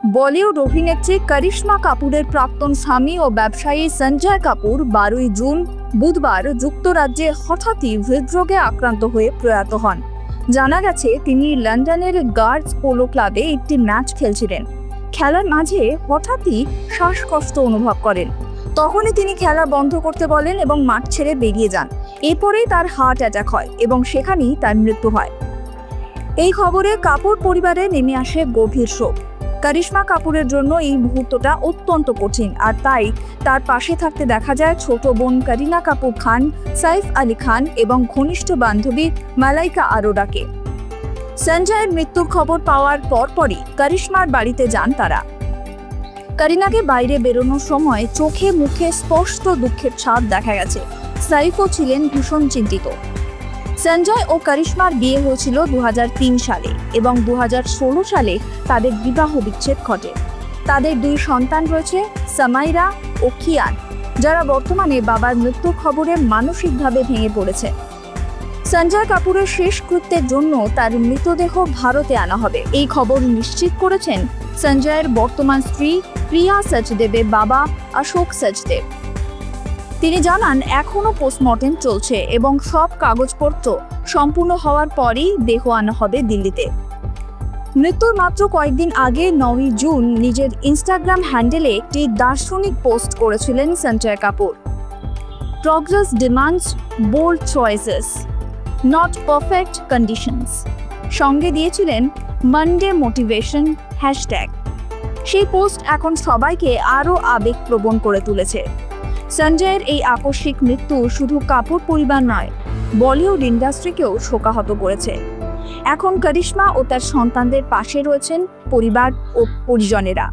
বলিউড অভিনেত্রী করিশ্মা কাপুরের প্রাক্তন স্বামী ও ব্যবসায়ী সঞ্জয় কাপুর 12 জুন বুধবার যুক্তরাজ্যে হঠাৎই হৃদরোগে আক্রান্ত হয়ে প্রয়াত হন। জানা গেছে তিনি লন্ডনের গার্ডস পোলো ক্লাবে একটি ম্যাচ খেলছিলেন। খেলার মাঝে হঠাৎই শ্বাসকষ্ট অনুভব করেন। তখনই তিনি খেলা বন্ধ করতে বলেন এবং মাঠ ছেড়ে বেরিয়ে যান। এরপরেই তার হার্ট অ্যাটাক হয় এবং সেখানেই তার মৃত্যু হয়। এই খবরে কাপুর পরিবারে নেমে আসে গভীর শোক। করিশ্মা কাপুরের জন্য এই মুহূর্তটা অত্যন্ত কঠিন, আর তাই তার পাশে থাকতে দেখা যায় ছোট বোন করিনা কাপুর খান, সাইফ আলী খান এবং ঘনিষ্ঠ বান্ধবী মালাইকা আরোরাকে। সঞ্জয়ের মৃত্যুর খবর পাওয়ার পরপরই করিশ্মার বাড়িতে যান তারা। করিনাকে বাইরে বেরোনোর সময় চোখে মুখে স্পষ্ট দুঃখের ছাপ দেখা গেছে। সাইফও ছিলেন ভীষণ চিন্তিত। সঞ্জয় ও করিশ্মার বিয়ে হয়েছিল 2003 সালে এবং 2016 সালে তাদের বিবাহ বিচ্ছেদ ঘটে। তাদের 2 সন্তান রয়েছে, সামাইরা ও কিয়ান, যারা বর্তমানে বাবার মৃত্যুর খবরে মানসিকভাবে ভেঙে পড়েছে। সঞ্জয় কাপুরের শেষকৃত্যের জন্য তার মৃতদেহ ভারতে আনা হবে, এই খবর নিশ্চিত করেছেন সঞ্জয়ের বর্তমান স্ত্রী প্রিয়া সচদেবের বাবা অশোক সচদেব। তিনি জানান এখনও পোস্টমর্টেম চলছে এবং সব কাগজপত্র সম্পূর্ণ হওয়ার পরই দেহ আনা হবে দিল্লিতে। মৃত্যুর মাত্র কয়েকদিন আগে 9 জুন নিজের ইনস্টাগ্রাম হ্যান্ডেলে একটি দার্শনিক পোস্ট করেছিলেন Sanjay Kapoor. Progress demands bold choices, not perfect conditions. সঙ্গে দিয়েছিলেন মানডে মোটিভেশন হ্যাশট্যাগ। সেই পোস্ট এখন সবাইকে আরও আবেগপ্রবণ করে তুলেছে। সঞ্জয়ের এই আকস্মিক মৃত্যু শুধু কাপুর পরিবার নয়, বলিউড ইন্ডাস্ট্রিকেও শোকাহত করেছে। এখন করিশ্মা ও তার সন্তানদের পাশে রয়েছেন পরিবার ও পরিজনেরা।